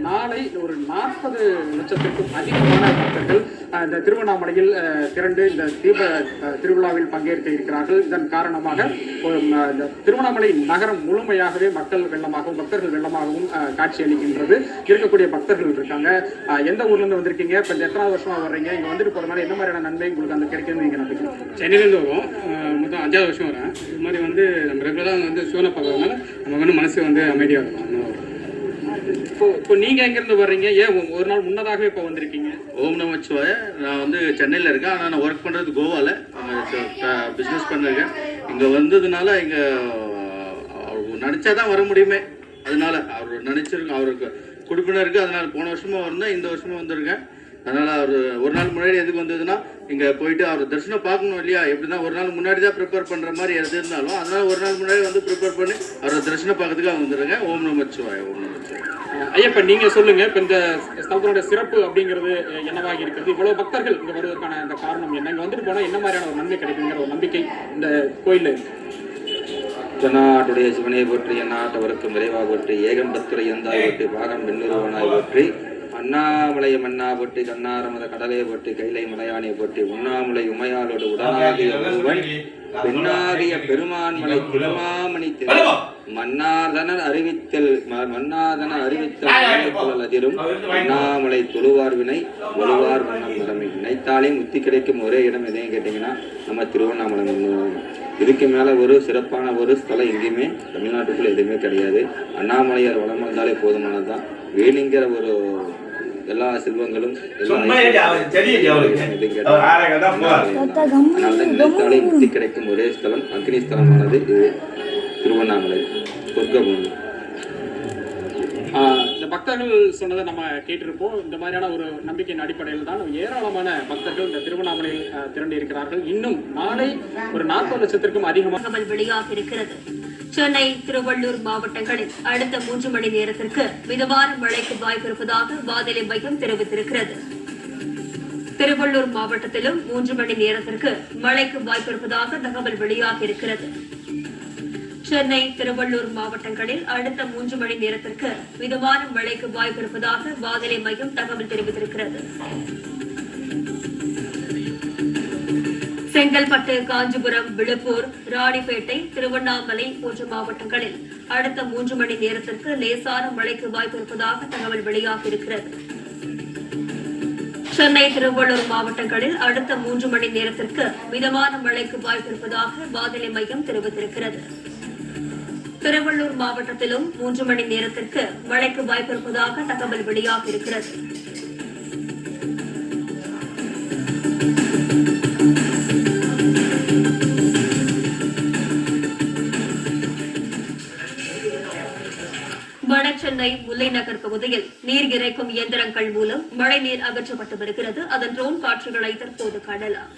நாளை ஒரு 40 லட்சத்திற்கும் அதிகமான பக்தர்கள் இந்த திருவண்ணாமலையில் திரண்டு இந்த தீப திருவிழாவில் பங்கேற்க இருக்கிறார்கள். இதன் காரணமாக இந்த திருவண்ணாமலை நகரம் முழுமையாகவே மக்கள் வெள்ளமாகவும் பக்தர்கள் வெள்ளமாகவும் காட்சி அளிக்கின்றது. இருக்கக்கூடிய பக்தர்கள் இருக்காங்க. எந்த ஊர்ல இருந்து வந்திருக்கீங்க? இப்போ எத்தனாவது வருஷமா வர்றீங்க? இங்க வந்துட்டு போறதுனால என்ன மாதிரியான நன்மை உங்களுக்கு அந்த கிடைக்குதுன்னு நீங்க நினைக்கிறீங்க? சென்னையிலேருந்து வரும். மொத்தம் 5வது வருஷம் வரேன். இது மாதிரி வந்து நம்ம ரெகுலராக வந்து சிவனை பார்க்கறதுனால நமக்கு வந்து மனசு வந்து அமைதியாக இருக்கும். இப்போ நீங்க எங்கிருந்து வர்றீங்க? ஏன் ஒரு நாள் முன்னதாகவே இப்போ வந்திருக்கீங்க? ஓம் நமச்சிவாய. நான் வந்து சென்னையில் இருக்கேன். ஆனால் நான் ஒர்க் பண்ணுறது கோவாவில் பிஸ்னஸ் பண்ணிருக்கேன். இங்கே வந்ததுனால இங்கே நினச்சா தான் வர முடியுமே. அதனால அவர் நினச்சிருக்கோம், அவருக்கு குடுப்பினருக்கு. அதனால் போன வருஷமும் வந்தேன், இந்த வருஷமும் வந்திருக்கேன். அதனால் அவர் ஒரு நாள் முன்னாடி எதுக்கு வந்ததுன்னா இங்கே போயிட்டு அவர் தரிசனம் பார்க்கணும் இல்லையா? எப்படி தான் ஒரு நாள் முன்னாடி தான் ப்ரிப்பேர் பண்ணுற மாதிரி எது இருந்தாலும் அதனால் ஒரு நாள் முன்னாடி வந்து ப்ரிப்பேர் பண்ணி அவரை தரிசனம் பார்க்கறதுக்கு அவங்க வந்துடுங்க. ஓம் நமச்சிவாய. ஓம் நமச்சிவாய. ஐயா, இப்போ நீங்கள் சொல்லுங்கள், இப்போ இந்த ஸ்தலத்தினுடைய சிறப்பு அப்படிங்கிறது என்னவாக இருக்கிறது? இவ்வளோ பக்தர்கள் இங்கே வருவதற்கான அந்த காரணம் என்ன? இங்கே வந்துட்டு போனால் என்ன மாதிரியான ஒரு நன்மை கிடைக்குங்கிற ஒரு நம்பிக்கை இந்த கோயிலில் இருக்கு. தென்னாட்டுடைய சிவனை போற்றி, எந்நாட்டவருக்கு விரைவாக போற்றி, ஏகம்பத்துறை எந்தாய் போற்றி, பாகம் பெண்ணுருவனாய் போற்றி, அண்ணாமலை மன்னா போற்றி, கண்ணாரமத கடலை போற்றி, கைலை மலையானை போற்றி, உண்ணாமலை உமையாளோடு உடனாகிய ஒருவன் பெண்ணாகிய பெருமான்மலை திருமாமணி திரு மன்னாதன அறிவித்தல் அதிரும் அண்ணாமலை தொழுவார்வினை ஒழுவார் வண்ணம் நிலைமை நினைத்தாலே முத்தி கிடைக்கும் ஒரே இடம் எதையும் கேட்டீங்கன்னா நம்ம திருவண்ணாமலை மண்ணு. இதுக்கு மேல ஒரு சிறப்பான ஒரு ஸ்தலம் எங்கேயுமே தமிழ்நாட்டுக்குள்ள எதுவுமே கிடையாது. அண்ணாமலையார் வளம் வந்தாலே போதுமானதுதான். வேலிங்கிற ஒரு எல்லா செல்வங்களும் நினைத்தாலே முக்தி கிடைக்கும் ஒரே ஸ்தலம் அக்னி ஸ்தலமானது இது திருவண்ணாமலை சொர்க்கபூமி. இந்த பக்தர்கள் சொன்னதை நம்ம கேட்டிருப்போம். இந்த மாதிரியான ஒரு நம்பிக்கையின் அடிப்படையில் தான் ஏராளமான பக்தர்கள் இந்த திருவண்ணாமலையில் திரண்டு இருக்கிறார்கள். இன்னும் நாளை ஒரு 40 லட்சத்திற்கும் அதிகமாக வெளியாக இருக்கிறது. சென்னை, திருவள்ளூர் மாவட்டங்களில் அடுத்த 3 மணி நேரத்திற்கு மிதமான மழைக்கு வாய்ப்பு இருப்பதாக வானிலை மையம் தெரிவித்திருக்கிறது. திருவள்ளூர் மாவட்டத்திலும் 3 மணி நேரத்திற்கு மழைக்கு வாய்ப்பு இருப்பதாக தகவல் வெளியாக இருக்கிறது. சென்னை, திருவள்ளூர் மாவட்டங்களில் அடுத்த 3 மணி நேரத்திற்கு மிதமான மழைக்கு வாய்ப்பு இருப்பதாக வானிலை மையம் தகவல் தெரிவித்திருக்கிறது. செங்கல்பட்டு, காஞ்சிபுரம், விழுப்புர், ராணிப்பேட்டை, திருவண்ணாமலை போன்ற மாவட்டங்களில் அடுத்த 3 மணி நேரத்திற்கு லேசான மழைக்கு வாய்ப்பு இருப்பதாக தகவல் வெளியாக இருக்கிறது. சென்னை, திருவள்ளூர் மாவட்டங்களில் அடுத்த 3 மணி நேரத்திற்கு மிதமான மழைக்கு வாய்ப்பு இருப்பதாக வானிலை மையம் தெரிவித்திருக்கிறது. திருவள்ளூர் மாவட்டத்திலும் 3 மணி நேரத்திற்கு மழைக்கு வாய்ப்பு இருப்பதாக தகவல் வெளியாக இருக்கிறது. வடசென்னை முல்லை நகர் பகுதியில் நீர் இறைக்கும் இயந்திரங்கள் மூலம் மழை நீர் அகற்றப்பட்டு வருகிறது. அதன் ட்ரோன் காட்சிகளை தற்போது காணலாம்.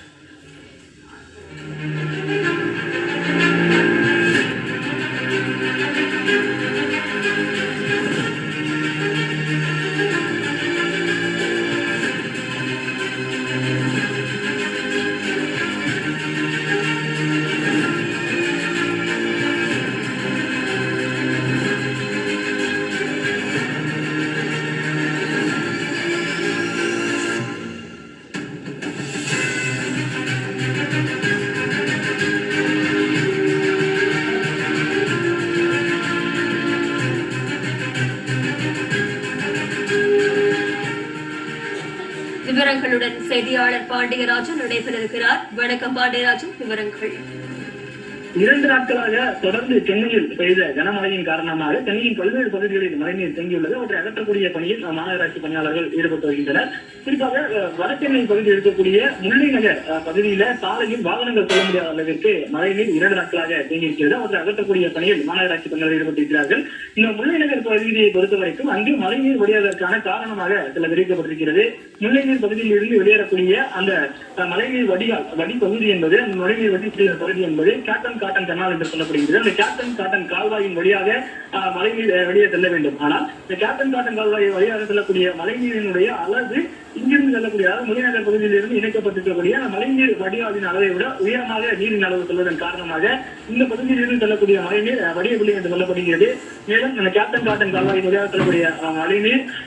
விவரங்களுடன் செய்தியாளர் பாண்டியராஜன் நடைபெறிருக்கிறார். வணக்கம் பாண்டியராஜன், விவரங்கள். 2 நாட்களாக தொடர்ந்து சென்னையில் பெய்த கனமழையின் காரணமாக சென்னையின் பல்வேறு பகுதிகளில் மழைநீர் தேங்கியுள்ளது. அவற்றை அகற்றக்கூடிய பணியில் மாநகராட்சி பணியாளர்கள் ஈடுபட்டு வருகின்றனர். குறிப்பாக வடசென்னை பகுதியில் இருக்கக்கூடிய முல்லை நகர் பகுதியில சாலையில் வாகனங்கள் செல்ல முடியாத அளவிற்கு மழைநீர் 2 நாட்களாக தேங்கியிருக்கிறது. அவற்றை அகற்றக்கூடிய பணியில் மாநகராட்சி பணியாளர்கள் ஈடுபட்டிருக்கிறார்கள். இந்த முல்லை நகர் பகுதியை பொறுத்தவரைக்கும் அங்கு மழைநீர் வெளியாவதற்கான காரணமாக சில தெரிவிக்கப்பட்டிருக்கிறது. முல்லை நீர் பகுதியில் இருந்து வெளியேறக்கூடிய அந்த மழைநீர் வடி பகுதி என்பது, அந்த மழைநீர் வடி பகுதி என்பது கேப்டன் காட்டன் கனால் என்று சொல்லப்படுகிறது. அந்த கேப்டன் காட்டன் கால்வாயின் வழியாக மழைநீர் வெளியே செல்ல வேண்டும். ஆனால் இந்த கேப்டன் காட்டன் கால்வாய் வழியாக செல்லக்கூடிய மழைநீரினுடைய அளவு இங்கிருந்து செல்லக்கூடிய முல்லைநகர் பகுதியில் இருந்து இணைக்கப்பட்டிருக்கக்கூடிய மழைநீர் வடிகாலின் அளவை விட உயரமாக நீரின் அளவு செல்வதன் காரணமாக இந்த பகுதியில் இருந்து செல்லக்கூடிய மழைநீர் வடியவில்லை என்று சொல்லப்படுகிறது. மேலும் இந்த கேப்டன் காட்டன் கால்வாயின் வழியாக செல்லக்கூடிய மழைநீர்